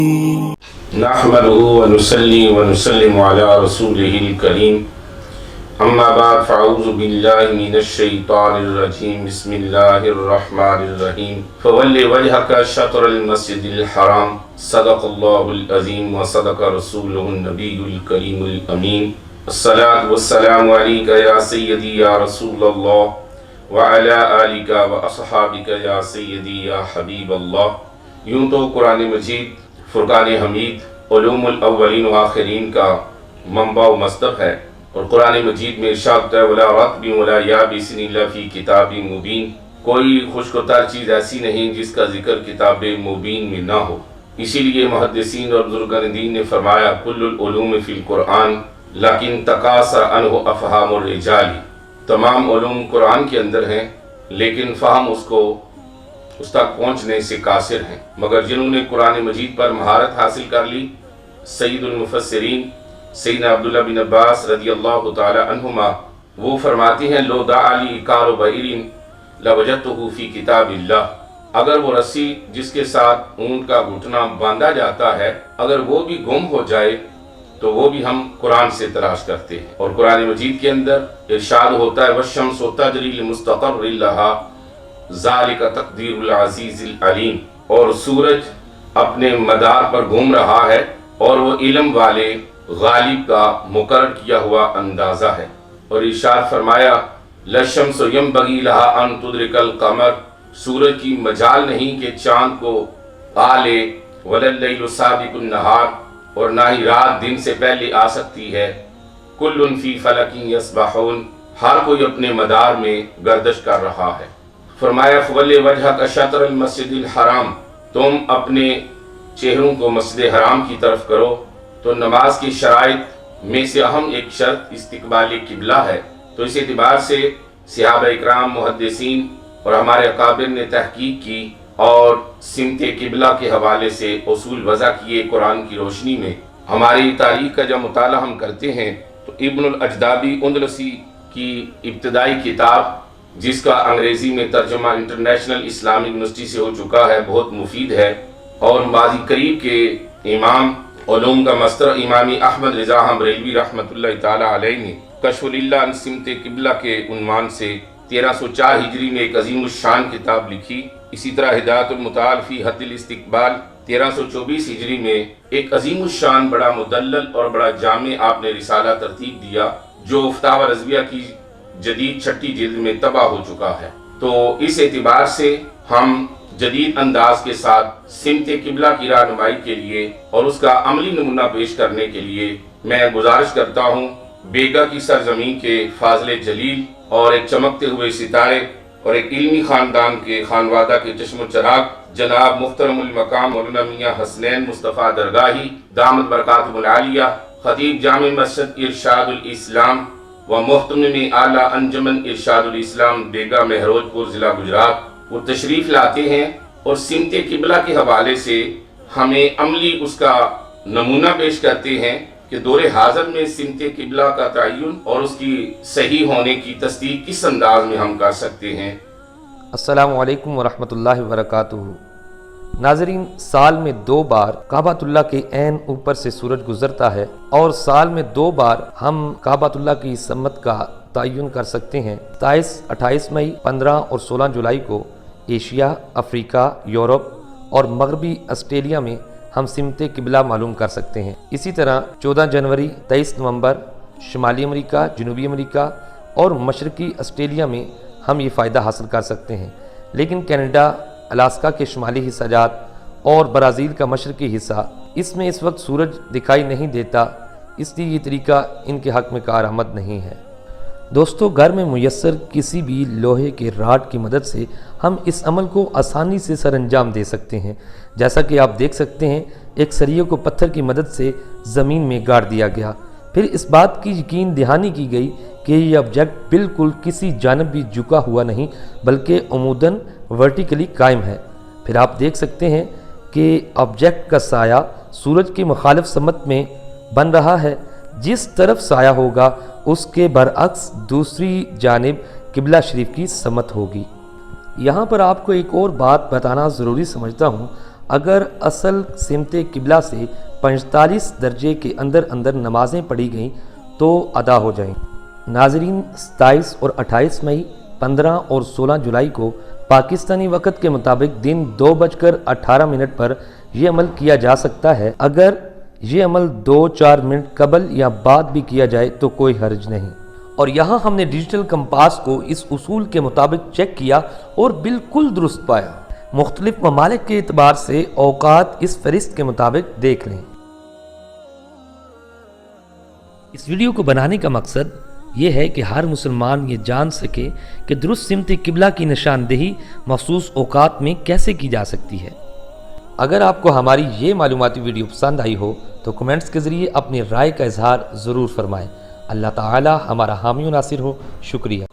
نحمده ونصلي ونسلم على رسوله الكريم اما بعد فاعوذ بالله من الشيطان الرجيم بسم الله الرحمن الرحيم فول وجهك شطر المسجد الحرام صدق الله العظيم وصدق رسوله النبي الكريم الأمين الصلاة والسلام عليك يا سيدي يا رسول الله وعلى آلك وأصحابك يا سيدي يا حبيب الله یوں تو قرآن مجید فرقان حمید علوم الاولین و آخرین کا منبع و مصدر ہے، اور قرآن مجید میں ارشاد ہے وَلَا رَطْبٍ وَلَا يَابِسٍ إِلَّا فِي كِتَابٍ مُبِينٍ، کوئی خشک و تر چیز ایسی نہیں جس کا ذکر کتاب مبین میں نہ ہو۔ اسی لیے محدثین اور بزرگان دین نے فرمایا کل العلوم فی القرآن لیکن تقاصر عنہ افہام الرجال، تمام علوم قرآن کے اندر ہیں لیکن فہم اس تک پہنچنے سے قاصر ہیں، مگر جنہوں نے قرآن مجید پر مہارت حاصل کر لی، سید المفسرین سیدنا عبداللہ بن عباس رضی اللہ تعالی عنہما وہ فرماتے ہیں لو دعا لی کار بعیر لوجدتہ فی کتاب اللہ، اگر وہ رسی جس کے ساتھ اونٹ کا گھٹنا باندھا جاتا ہے اگر وہ بھی گم ہو جائے تو وہ بھی ہم قرآن سے تلاش کرتے ہیں۔ اور قرآن مجید کے اندر ارشاد ہوتا ہے والشمس تجری لمستقر لہا ذالک تقدیر العزیز العلیم، اور سورج اپنے مدار پر گھوم رہا ہے اور وہ علم والے غالب کا مقرر کیا ہوا اندازہ ہے۔ اور ارشاد فرمایا للشمس ینبغی لہا ان تدرک القمر، سورج کی مجال نہیں کہ چاند کو آ لے، ولا اللیل سابق النہار، اور نہ ہی رات دن سے پہلے آ سکتی ہے، کل فی فلک یسبحون، ہر کوئی اپنے مدار میں گردش کر رہا ہے۔ فرمایا فولی وجہ کا شطر المسجد الحرام، تم اپنے چہروں کو مسجد حرام کی طرف کرو۔ تو نماز کی شرائط میں سے اہم ایک شرط استقبال قبلہ ہے، تو اس اعتبار سے صحابہ اکرام، محدثین اور ہمارے اکابر نے تحقیق کی اور سمت قبلہ کے حوالے سے اصول وضع کیے قرآن کی روشنی میں۔ ہماری تاریخ کا جب مطالعہ ہم کرتے ہیں تو ابن الاجدابی اندلسی کی ابتدائی کتاب جس کا انگریزی میں ترجمہ انٹرنیشنل اسلامک یونیورسٹی سے ہو چکا ہے، بہت مفید ہے، اور ماضی قریب کے امام علوم کا مستر امامی احمد رضا بریلوی رحمۃ اللہ تعالی علیہ نے کشف اللہ عن سمت قبلہ کے عنوان سے 1304 ہجری میں ایک عظیم الشان کتاب لکھی۔ اسی طرح ہدایت المتعال فی حد الاستقبال 1324 ہجری میں ایک عظیم الشان بڑا مدلل اور بڑا جامع آپ نے رسالہ ترتیب دیا جو فتاوی رضویہ کی جدید چھٹی جلد میں طبع ہو چکا ہے۔ تو اس اعتبار سے ہم جدید انداز کے ساتھ سمت قبلہ کی رہنمائی کے لیے اور اس کا عملی نمونہ پیش کرنے کے لیے میں گزارش کرتا ہوں بیگا کی سرزمین کے فاضل جلیل اور ایک چمکتے ہوئے ستارے اور ایک علمی خاندان کے خانوادہ کے چشم و چراغ جناب محترم المقام مولانا میاں حسنین مصطفیٰ درگاہی دامت برکاتہم العالیہ، خطیب جامع مسجد ارشاد الاسلام و محتمم اعلیٰ انجمن ارشاد الاسلام بیگا مہروج پور ضلع گجرات، وہ تشریف لاتے ہیں اور سمت قبلہ کے حوالے سے ہمیں عملی اس کا نمونہ پیش کرتے ہیں کہ دور حاضر میں سمت قبلہ کا تعین اور اس کی صحیح ہونے کی تصدیق کس انداز میں ہم کر سکتے ہیں۔ السلام علیکم ورحمۃ اللہ وبرکاتہ۔ ناظرین، سال میں 2 بار کعبۃ اللہ کے عین اوپر سے سورج گزرتا ہے، اور سال میں 2 بار ہم کعبۃ اللہ کی سمت کا تعین کر سکتے ہیں۔ 28 مئی 15 اور 16 جولائی کو ایشیا، افریقہ، یورپ اور مغربی آسٹریلیا میں ہم سمت قبلہ معلوم کر سکتے ہیں۔ اسی طرح 14 جنوری، 23 نومبر شمالی امریکہ، جنوبی امریکہ اور مشرقی آسٹریلیا میں ہم یہ فائدہ حاصل کر سکتے ہیں، لیکن کینیڈا، الاسکا کے شمالی حصہ جات اور برازیل کا مشرقی حصہ اس میں اس وقت سورج دکھائی نہیں دیتا، اس لیے یہ طریقہ ان کے حق میں کارآمد نہیں ہے۔ دوستو، گھر میں میسر کسی بھی لوہے کے راڈ کی مدد سے ہم اس عمل کو آسانی سے سر انجام دے سکتے ہیں۔ جیسا کہ آپ دیکھ سکتے ہیں، ایک سریے کو پتھر کی مدد سے زمین میں گاڑ دیا گیا، پھر اس بات کی یقین دہانی کی گئی کہ یہ آبجیکٹ بالکل کسی جانب بھی جھکا ہوا نہیں بلکہ عموداً ورٹیکلی قائم ہے۔ پھر آپ دیکھ سکتے ہیں کہ آبجیکٹ کا سایہ سورج کی مخالف سمت میں بن رہا ہے، جس طرف سایہ ہوگا اس کے برعکس دوسری جانب قبلہ شریف کی سمت ہوگی۔ یہاں پر آپ کو ایک اور بات بتانا ضروری سمجھتا ہوں۔ اگر اصل سمت قبلہ سے 45 درجے کے اندر اندر نمازیں پڑھی گئیں تو ادا ہو جائیں۔ ناظرین، 27 اور 28 مئی، 15 اور 16 جولائی کو پاکستانی وقت کے مطابق دن 2:18 پر یہ عمل کیا جا سکتا ہے۔ اگر یہ عمل 2-4 منٹ قبل یا بعد بھی کیا جائے تو کوئی حرج نہیں۔ اور یہاں ہم نے ڈیجیٹل کمپاس کو اس اصول کے مطابق چیک کیا اور بالکل درست پایا۔ مختلف ممالک کے اعتبار سے اوقات اس فہرست کے مطابق دیکھ لیں۔ اس ویڈیو کو بنانے کا مقصد یہ ہے کہ ہر مسلمان یہ جان سکے کہ درست سمت قبلہ کی نشاندہی مخصوص اوقات میں کیسے کی جا سکتی ہے۔ اگر آپ کو ہماری یہ معلوماتی ویڈیو پسند آئی ہو تو کمنٹس کے ذریعے اپنی رائے کا اظہار ضرور فرمائیں۔ اللہ تعالی ہمارا حامی و ناصر ہو۔ شکریہ۔